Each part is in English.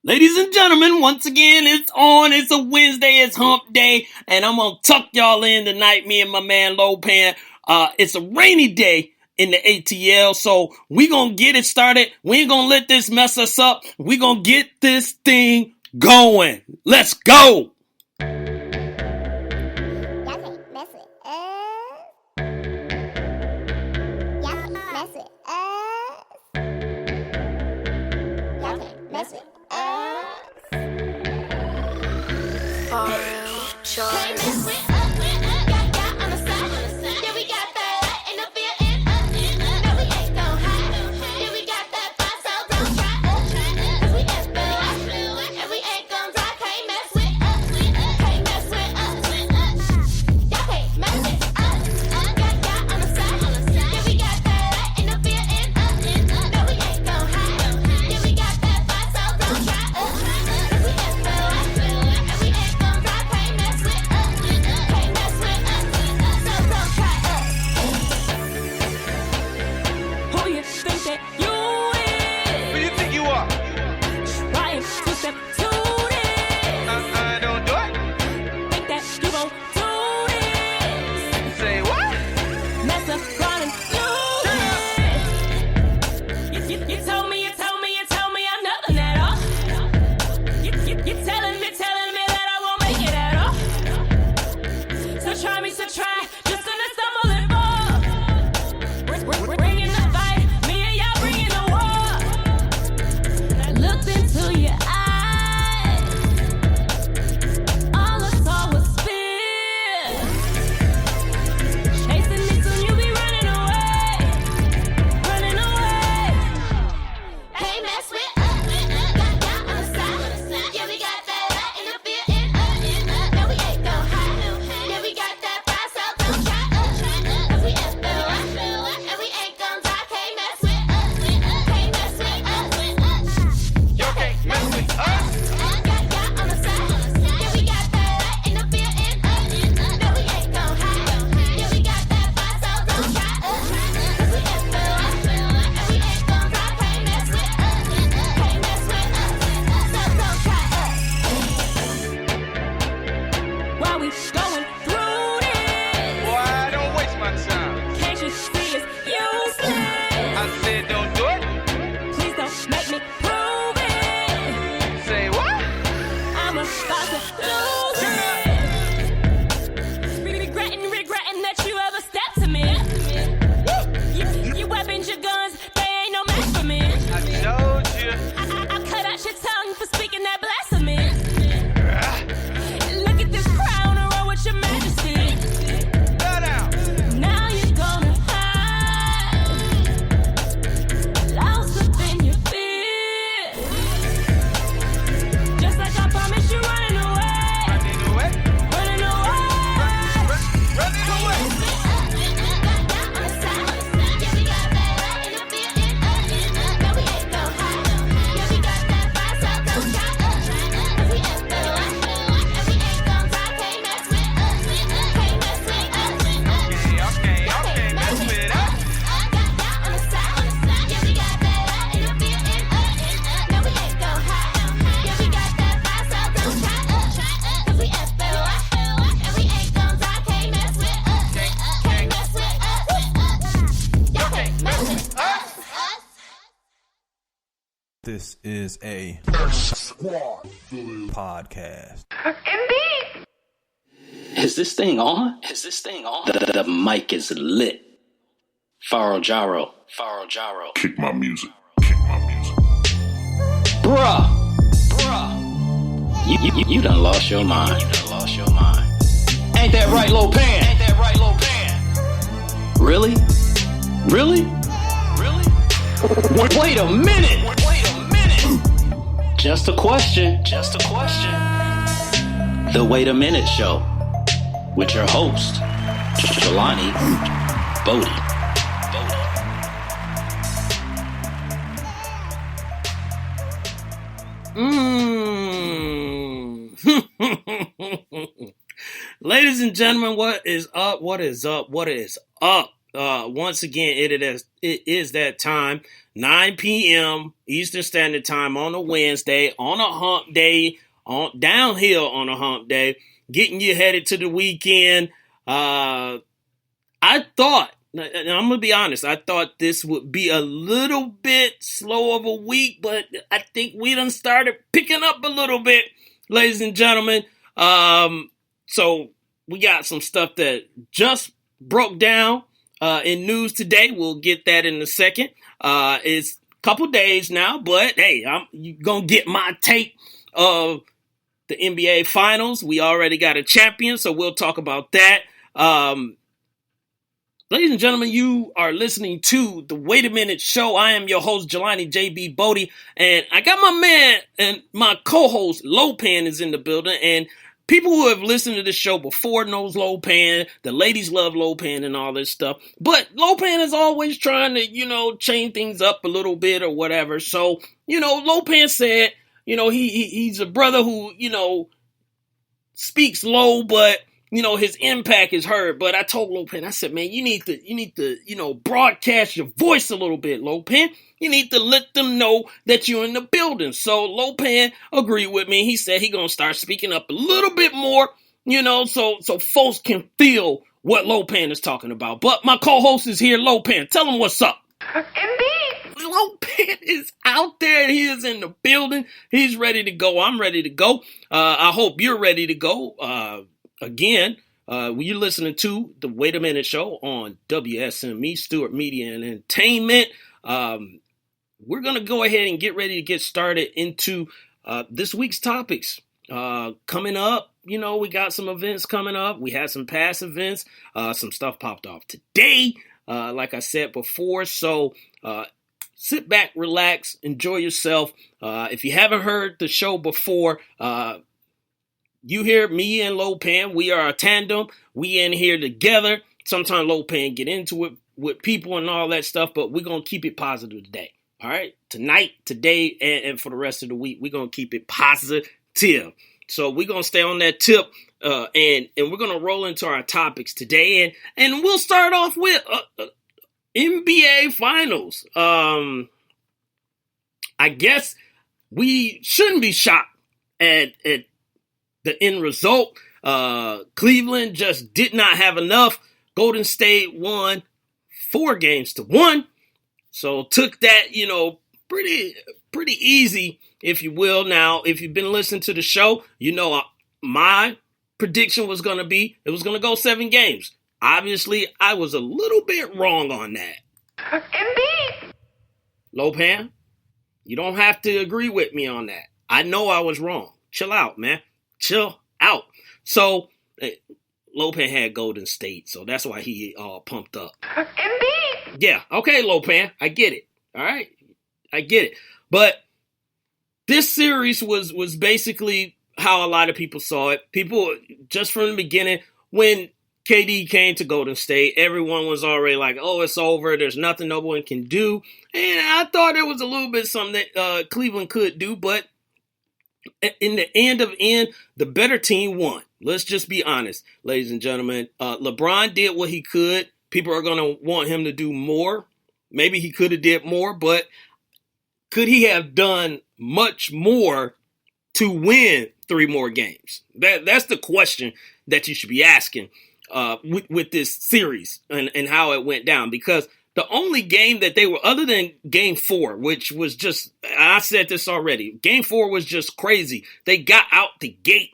Ladies and gentlemen, once again, it's on. It's a Wednesday. It's hump day. And I'm going to tuck y'all in tonight, me and my man Lopan. It's a rainy day in the ATL, so we going to get it started. We ain't going to let this mess us up. We going to get this thing going. Let's go. This is a podcast. Indeed. Is this thing on? The mic is lit. Faro Jaro. Kick my music. Bruh. You done lost your mind. Ain't that right, Lopan? Really? Wait a minute. Just a question. The Wait a Minute Show with your host, Jelani Bodie. Ladies and gentlemen, what is up? Once again, it is that time. 9 p.m. Eastern Standard Time on a Wednesday, on a hump day, on downhill on a hump day, getting you headed to the weekend. I thought, and I'm going to be honest, I thought this would be a little bit slow of a week, but I think we done started picking up a little bit, ladies and gentlemen. So we got some stuff that just broke down in news today. We'll get that in a second. It's a couple days now, but hey, you're going to get my take of the NBA Finals. We already got a champion, so we'll talk about that. Ladies and gentlemen, you are listening to the Wait a Minute Show. I am your host, Jelani JB Bodie, and I got my man and my co-host, Lopan, is in the building, and people who have listened to this show before knows Lopan. The ladies love Lopan and all this stuff. But Lopan is always trying to, change things up a little bit or whatever. So, Lopan said, he's a brother who, speaks low, but, his impact is heard. But I told Lopan, I said, man, you need to, broadcast your voice a little bit, Lopan. You need to let them know that you're in the building. So Lopan agreed with me. He said he gonna start speaking up a little bit more, so folks can feel what Lopan is talking about. But my co-host is here, Lopan. Tell him what's up. Indeed. Lopan is out there. He is in the building. He's ready to go. I'm ready to go. I hope you're ready to go. Again, you're listening to the Wait a Minute Show on WSME, Stewart Media and Entertainment. We're going to go ahead and get ready to get started into this week's topics. Coming up, we got some events coming up. We had some past events. Some stuff popped off today, like I said before. So sit back, relax, enjoy yourself. If you haven't heard the show before, you hear me and Lopan. We are a tandem. We in here together. Sometimes Lopan get into it with people and all that stuff, but we're going to keep it positive today. All right, tonight, today, and for the rest of the week, we're going to keep it positive. So we're going to stay on that tip, and we're going to roll into our topics today, and we'll start off with NBA Finals. I guess we shouldn't be shocked at the end result. Cleveland just did not have enough. Golden State won 4-1. So took that, pretty easy, if you will. Now, if you've been listening to the show, my prediction was going to be, it was going to go 7 games. Obviously, I was a little bit wrong on that. Indeed. Lopan, you don't have to agree with me on that. I know I was wrong. Chill out, man. Chill out. So, Lopan had Golden State, so that's why he all pumped up. Indeed. Yeah, okay, Lopan, I get it. All right, I get it. But this series was basically how a lot of people saw it. People, just from the beginning, when KD came to Golden State, everyone was already like, oh, it's over. There's nothing no one can do. And I thought there was a little bit something that Cleveland could do, but in the end, the better team won. Let's just be honest, ladies and gentlemen. LeBron did what he could. People are going to want him to do more. Maybe he could have did more, but could he have done much more to win 3 more games? That's the question that you should be asking with this series and how it went down. Because the only game that they were, other than Game 4, which was just, I said this already, Game 4 was just crazy. They got out the gate,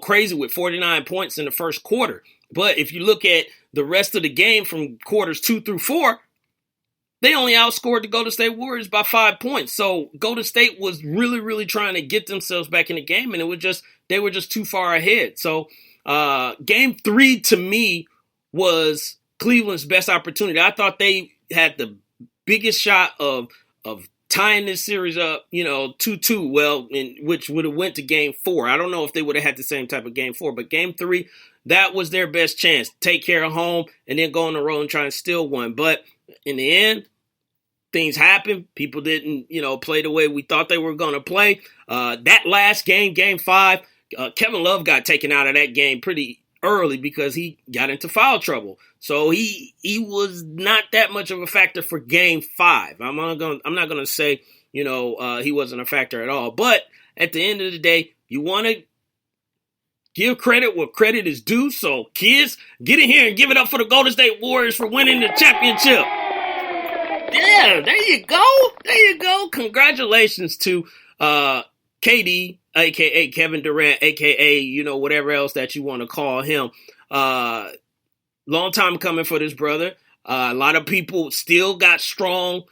crazy with 49 points in the first quarter. But if you look at the rest of the game from quarters 2 through 4, they only outscored the Golden State Warriors by 5 points. So Golden State was really, really trying to get themselves back in the game, and they were just too far ahead. So Game 3 to me was Cleveland's best opportunity. I thought they had the biggest shot of tying this series up, 2-2. Well, which would have went to Game 4. I don't know if they would have had the same type of Game 4, but Game 3, that was their best chance. Take care of home and then go on the road and try and steal one. But in the end, things happened. People didn't, play the way we thought they were going to play. That last game, Game 5, Kevin Love got taken out of that game pretty early because he got into foul trouble. So he was not that much of a factor for Game 5. I'm not gonna say he wasn't a factor at all. But at the end of the day, you want to give credit where credit is due. So kids, get in here and give it up for the Golden State Warriors for winning the championship. Yeah, there you go. Congratulations to KD, a.k.a. Kevin Durant, a.k.a. whatever else that you want to call him. Long time coming for this brother. A lot of people still got strong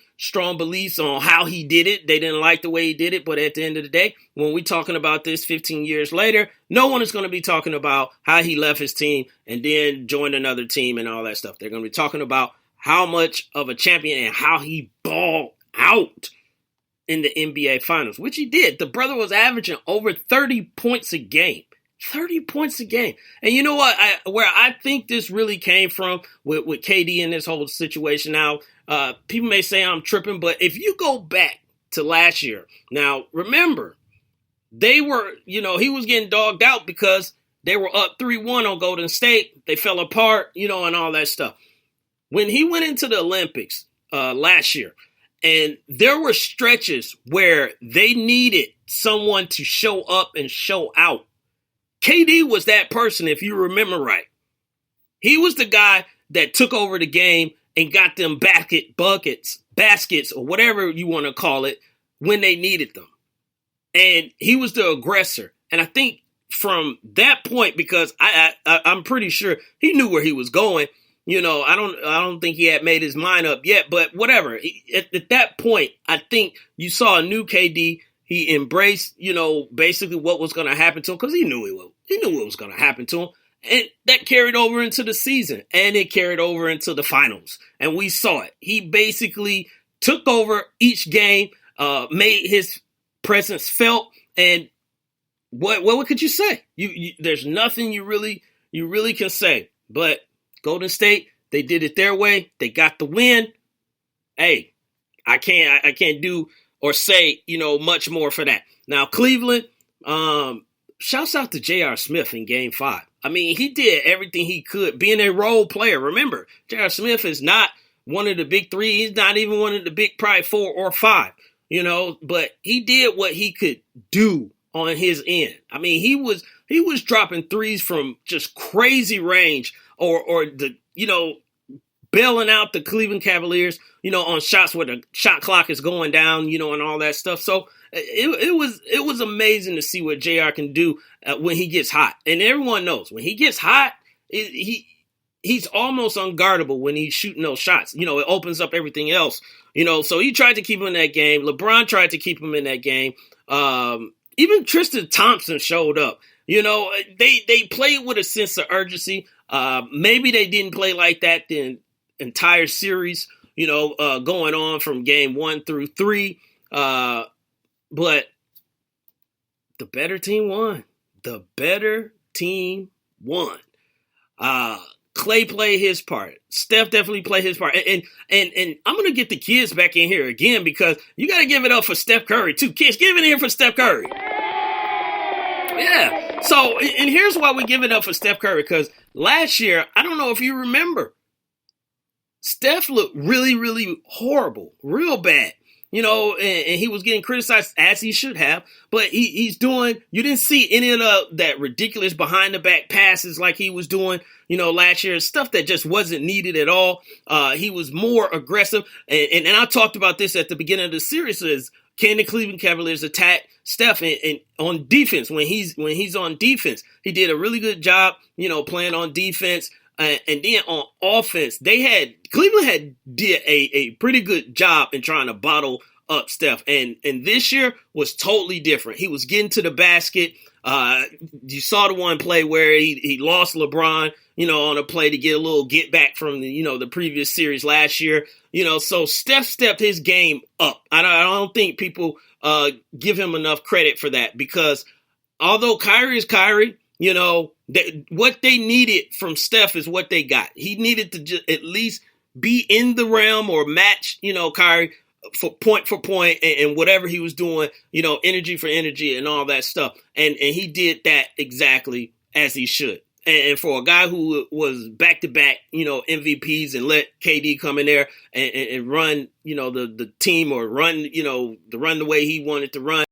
beliefs on how he did it. They didn't like the way he did it. But at the end of the day, when we're talking about this 15 years later, no one is going to be talking about how he left his team and then joined another team and all that stuff. They're going to be talking about how much of a champion and how he balled out in the NBA Finals, which he did. The brother was averaging over 30 points a game. 30 points a game. And you know what? Where I think this really came from with KD in this whole situation. Now, people may say I'm tripping, but if you go back to last year, now remember, they were, he was getting dogged out because they were up 3-1 on Golden State. They fell apart, and all that stuff. When he went into the Olympics last year, and there were stretches where they needed someone to show up and show out. KD was that person, if you remember right. He was the guy that took over the game and got them baskets, or whatever you want to call it, when they needed them. And he was the aggressor. And I think from that point, because I'm pretty sure he knew where he was going. I don't think he had made his mind up yet, but whatever. At that point, I think you saw a new KD. He embraced, basically what was going to happen to him because he knew what was going to happen to him. And that carried over into the season, and it carried over into the finals. And we saw it. He basically took over each game, made his presence felt. And what could you say? There's nothing you really can say. But Golden State, they did it their way. They got the win. Hey, I can't do or say, much more for that. Now, Cleveland, shouts out to J.R. Smith in Game 5. I mean, he did everything he could, being a role player. Remember, J.R. Smith is not one of the big three. He's not even one of the big probably 4 or 5, but he did what he could do on his end. I mean, he was dropping threes from just crazy range or the, bailing out the Cleveland Cavaliers, on shots where the shot clock is going down, and all that stuff. So it was amazing to see what JR can do when he gets hot. And everyone knows when he gets hot, he's almost unguardable when he's shooting those shots. It opens up everything else. So he tried to keep him in that game. LeBron tried to keep him in that game. Even Tristan Thompson showed up. They played with a sense of urgency. Maybe they didn't play like that the entire series, going on from game 1 through 3. But the better team won. Clay played his part. Steph definitely played his part. And I'm going to get the kids back in here again because you got to give it up for Steph Curry too. Kids, give it in for Steph Curry. Yeah. So, and here's why we give it up for Steph Curry, because last year, I don't know if you remember, Steph looked really, really horrible, real bad, and he was getting criticized as he should have, but he's doing, you didn't see any of that ridiculous behind the back passes like he was doing, last year, stuff that just wasn't needed at all. He was more aggressive. And I talked about this at the beginning of the series is, can the Cleveland Cavaliers attack Steph and on defense when he's on defense? He did a really good job, playing on defense. And then on offense, Cleveland did a pretty good job in trying to bottle up Steph. And this year was totally different. He was getting to the basket. You saw the one play where he lost LeBron, on a play to get a little get back from the previous series last year. So Steph stepped his game up. I don't think people give him enough credit for that because although Kyrie is Kyrie, what they needed from Steph is what they got. He needed to just at least be in the realm or match, Kyrie for point and whatever he was doing, energy for energy and all that stuff. And he did that exactly as he should. And for a guy who was back-to-back, MVPs and let KD come in there and run, the team or run, run the way he wanted to run.